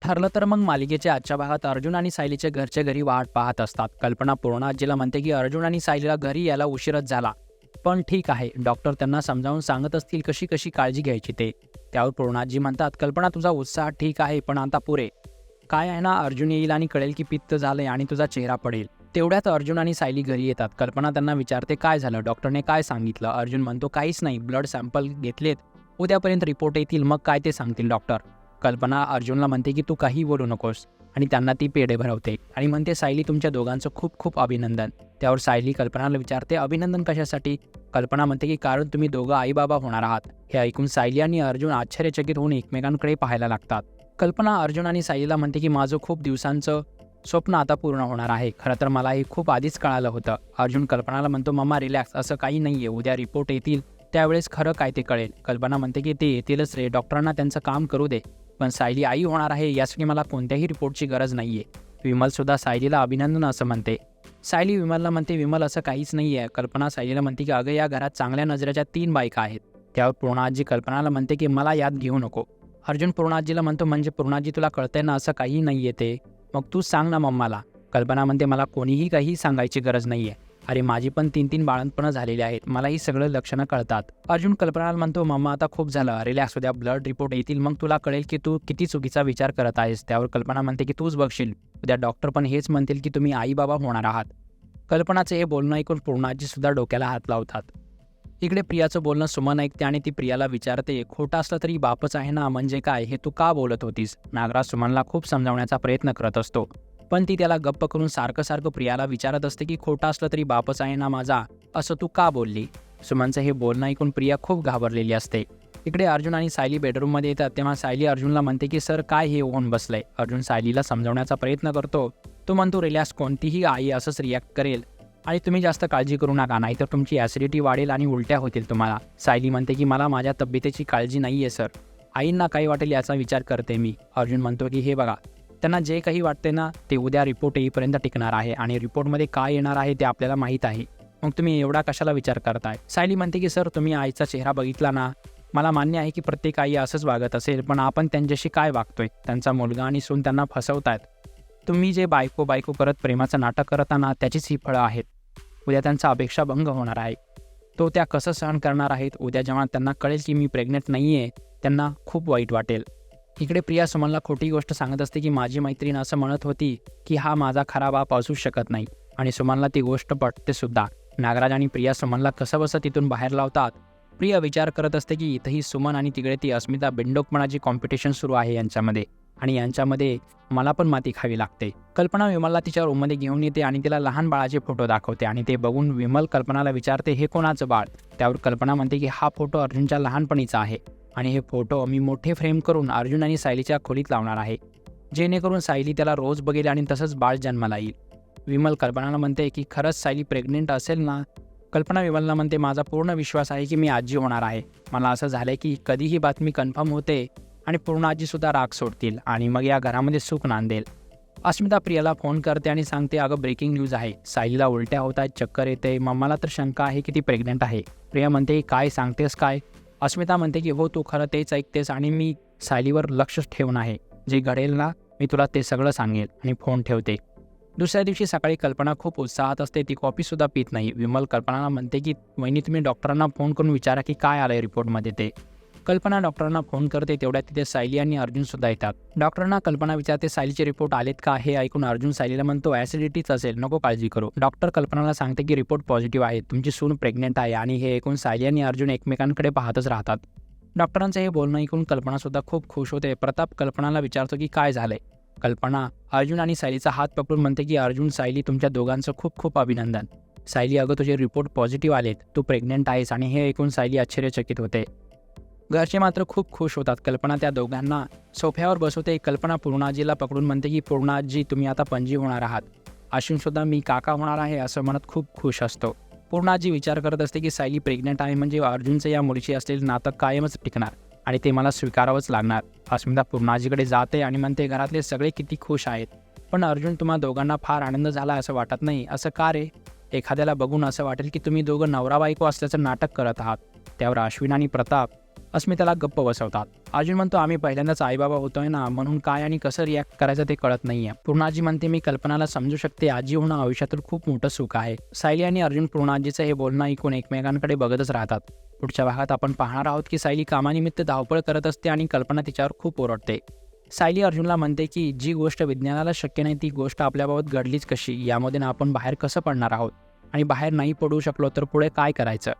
ठरलं तर मग मालिकेच्या आजच्या भागात अर्जुन आणि सायलीचे घरचे घरी वाट पाहत असतात. कल्पना पूर्ण आजीला म्हणते की अर्जुन आणि सायलीला घरी यायला उशीरच झाला, पण ठीक आहे, डॉक्टर त्यांना समजावून सांगत असतील कशी कशी काळजी घ्यायची ते. त्यावर पूर्ण आजी म्हणतात, कल्पना तुझा उत्साह ठीक आहे, पण आता पुरे काय आहे ना, अर्जुन येईल आणि कळेल की पित्त झालंय आणि तुझा चेहरा पडेल. तेवढ्यात अर्जुन आणि सायली घरी येतात. कल्पना त्यांना विचारते काय झालं, डॉक्टरने काय सांगितलं. अर्जुन म्हणतो काहीच नाही, ब्लड सॅम्पल घेतलेत, उद्यापर्यंत रिपोर्ट येतील, मग काय ते सांगतील डॉक्टर. कल्पना अर्जुनला म्हणते की तू काही बोलू नकोस आणि त्यांना ती पेढे भरवते आणि म्हणते सायली तुमच्या दोघांचं खूप खूप अभिनंदन. त्यावर सायली कल्पनाला विचारते अभिनंदन कशासाठी. कल्पना म्हणते की कारण तुम्ही दोघं आई बाबा होणार आहात. हे ऐकून सायली आणि अर्जुन आश्चर्यचकित होऊन एकमेकांकडे पाहायला लागतात. कल्पना अर्जुन आणि सायलीला म्हणते की माझं खूप दिवसांचं स्वप्न आता पूर्ण होणार आहे. खरं तर मला हे खूप आधीच कळालं होतं. अर्जुन कल्पनाला म्हणतो मम्मा रिलॅक्स, असं काही नाहीये, उद्या रिपोर्ट येतील त्यावेळेस खरं काय ते कळेल. कल्पना म्हणते की ते येतीलच रे, डॉक्टरांना त्यांचं काम करू दे, पण सायली आई होणार आहे यासाठी मला कोणत्याही रिपोर्टची गरज नाहीये. विमल सुद्धा सायलीला अभिनंदन असं म्हणते. सायली विमलला म्हणते विमल असं काहीच नाहीये. कल्पना सायलीला म्हणते की अगं या घरात चांगल्या नजरेच्या 3 बायका आहेत. त्यावर पूर्णाजी कल्पनाला म्हणते की मला यात घेऊ नको. अर्जुन पूर्णाजीला म्हणतो म्हणजे पूर्णाजी तुला कळतंय ना असं काही नाहीये ते, मग तू सांग ना मम्माला. कल्पना म्हणते मला कोणीही काही सांगायची गरज नाहीये. अरे माझी पण 3 बाळंतपणं झालेली आहेत, मला ही सगळं लक्षणं कळतात. अर्जुन कल्पनाला म्हणतो मम्मा आता खूप झालं, रिलॅक्स, उद्या ब्लड रिपोर्ट येतील मग तुला कळेल की तू किती चुकीचा विचार करत आहेस. त्यावर कल्पना म्हणते की तूच बघशील, उद्या डॉक्टर पण हेच म्हणतील की तुम्ही आई बाबा होणार आहात. कल्पनाचं हे बोलणं ऐकून पूर्णाजी सुद्धा डोक्याला हात लावतात. इकडे प्रियाचं बोलणं सुमन ऐकते आणि ती प्रियाला विचारते खोटं असलं तरी बापच आहे ना, म्हणजे काय हे तू का बोलत होतीस. नागराज सुमनला खूप समजावण्याचा प्रयत्न करत असतो, पण ती त्याला गप्प करून सारखं प्रियाला विचारत असते की खोटं असलं तरी बापच आहे ना माझा, असं तू का बोलली. सुमनचं हे बोलणं ऐकून प्रिया खूप घाबरलेली असते. इकडे अर्जुन आणि सायली बेडरूममध्ये येतात तेव्हा सायली अर्जुनला म्हणते की सर काय हे होऊन बसलंय. अर्जुन सायलीला समजावण्याचा प्रयत्न करतो. तो म्हणतो रिलॅक्स, कोणतीही आई असंच रिॲक्ट करेल आणि तुम्ही जास्त काळजी करू नका, नाहीतर तुमची ॲसिडिटी वाढेल आणि उलट्या होतील तुम्हाला. सायली म्हणते की मला माझ्या तब्येतीची काळजी नाही आहे सर, आईंना काही वाटेल याचा विचार करते मी. अर्जुन म्हणतो की हे बघा, त्यांना जे काही वाटते ना ते उद्या रिपोर्ट येईपर्यंत टिकणार आहे आणि रिपोर्टमध्ये काय येणार आहे ते आपल्याला माहीत आहे, मग तुम्ही एवढा कशाला विचार करताय. सायली म्हणते की सर तुम्ही आईचा चेहरा बघितला ना, मला मान्य आहे की प्रत्येक आई असंच वागत असेल, पण आपण त्यांच्याशी काय वागतोय, त्यांचा मुलगा आणि सून त्यांना फसवतायत. तुम्ही जे बायको करत प्रेमाचं नाटक करताना त्याचीच ही फळं आहेत. उद्या त्यांचा अपेक्षाभंग होणार आहे, तो त्या कसं सहन करणार आहेत. उद्या जेव्हा त्यांना कळेल की मी प्रेग्नेंट नाही आहे त्यांना खूप वाईट वाटेल. इकडे प्रिया सुमनला खोटी गोष्ट सांगत असते की माझी मैत्रीण असं म्हणत होती की हा माझा खरा बाप असूच शकत नाही, आणि सुमनला ती गोष्ट पटते सुद्धा. नागराज आणि प्रिया सुमनला कसं तिथून बाहेर लावतात. प्रिया विचार करत असते की इथंही सुमन आणि तिकडे ती अस्मिता बिंडोकपणाची कॉम्पिटिशन सुरू आहे यांच्यामध्ये, आणि यांच्यामध्ये मला पण माती खावी लागते. कल्पना विमलला तिच्या रूममध्ये घेऊन येते आणि तिला लहान बाळाचे फोटो दाखवते आणि ते बघून विमल कल्पनाला विचारते हे कोणाचं बाळ. त्यावर कल्पना म्हणते की हा फोटो अर्जुनच्या लहानपणीचा आहे आणि हे फोटो मी मोठे फ्रेम करून अर्जुन आणि सायलीच्या खोलीत लावणार आहे, जेणेकरून सायली त्याला रोज बघेल आणि तसंच बाळ जन्माला येईल. विमल कल्पनाला म्हणते की खरंच सायली प्रेग्नेंट असेल ना. कल्पना विमलला म्हणते माझा पूर्ण विश्वास आहे की मी आजी होणार आहे. मला असं झालंय की कधीही बातमी कन्फर्म होते आणि पूर्ण आजीसुद्धा राग सोडतील आणि मग या घरामध्ये सुख नांदेल. अस्मिता प्रियाला फोन करते आणि सांगते अगं ब्रेकिंग न्यूज आहे, सायलीला उलट्या होत आहेत, चक्कर येते, मम्माला तर शंका आहे की ती प्रेग्नेंट आहे. प्रिया म्हणते काय सांगतेस काय. अस्मिता म्हणते की हो तू खरं तेच ऐकतेस आणि मी सायलीवर लक्ष ठेवून आहे, जे घडेल ना मी तुला ते सगळं सांगेल, आणि फोन ठेवते. दुसऱ्या दिवशी सकाळी कल्पना खूप उत्साहात असते, ती कॉफीसुद्धा पित नाही. विमल कल्पनाला म्हणते की वहिनी तुम्ही डॉक्टरांना फोन करून विचारा की काय आलंय रिपोर्टमध्ये ते. कल्पना डॉक्टरांना फोन करते. तेवढ्यात तिथे सायली आणि अर्जुनसुद्धा येतात. डॉक्टरांना कल्पना विचारते सायलीचे रिपोर्ट आलेत का. हे ऐकून अर्जुन सायलीला म्हणतो ॲसिडिटीच असेल, नको काळजी करू. डॉक्टर कल्पनाला सांगते की रिपोर्ट पॉझिटिव्ह आहे, तुमची सून प्रेग्नेंट आहे, आणि हे ऐकून सायली आणि अर्जुन एकमेकांकडे पाहतच राहतात. डॉक्टरांचं हे बोलणं ऐकून कल्पनासुद्धा खूप खुश होते. प्रताप कल्पनाला विचारतो की काय झालंय. कल्पना अर्जुन आणि सायलीचा हात पकडून म्हणते की अर्जुन सायली तुमच्या दोघांचं खूप अभिनंदन. सायली अगं तुझे रिपोर्ट पॉझिटिव्ह आलेत, तू प्रेग्नेंट आहेस, आणि हे ऐकून सायली आश्चर्यचकित होते. घरचे मात्र खूप खुश होतात. कल्पना त्या दोघांना सोफ्यावर बसवते. कल्पना पूर्णाजीला पकडून म्हणते की पूर्णाजी तुम्ही आता पणजी होणार आहात. अश्विनसुद्धा मी काका होणार आहे असं म्हणत खूप खुश असतो. पूर्णाजी विचार करत असते की सायली प्रेग्नेंट आहे म्हणजे अर्जुनचं या मुलीशी असलेलं नातं कायमच टिकणार आणि ते मला स्वीकारावंच लागणार. अस्मिता पूर्णाजीकडे जाते आणि म्हणते घरातले सगळे किती खुश आहेत, पण अर्जुन तुम्हा दोघांना फार आनंद झाला असं वाटत नाही, असं का रे. एखाद्याला बघून असं वाटेल की तुम्ही दोघं नवरा बायको असल्याचं नाटक करत आहात. त्यावर अश्विन आणि प्रताप अस्मिताला गप्प बसवतात. अर्जुन म्हणतो आम्ही पहिल्यांदाच आईबाबा होतोय ना, म्हणून काय आणि कसं रिॲक्ट करायचं ते कळत नाहीये. पूर्णाजी म्हणते मी कल्पनाला समजू शकते, आजी होणं आयुष्यातील खूप मोठं सुख आहे. सायली आणि अर्जुन पूर्णाजीचं हे बोलणं ऐकून एकमेकांकडे बघतच राहतात. पुढच्या भागात आपण पाहणार आहोत की सायली कामानिमित्त धावपळ करत असते आणि कल्पना तिच्यावर खूप ओरडते. सायली अर्जुनला म्हणते की जी गोष्ट विज्ञानाला शक्य नाही ती गोष्ट आपल्याबाबत घडलीच कशी, यामध्ये आपण बाहेर कसं पडणार आहोत आणि बाहेर नाही पडू शकलो तर पुढे काय करायचं.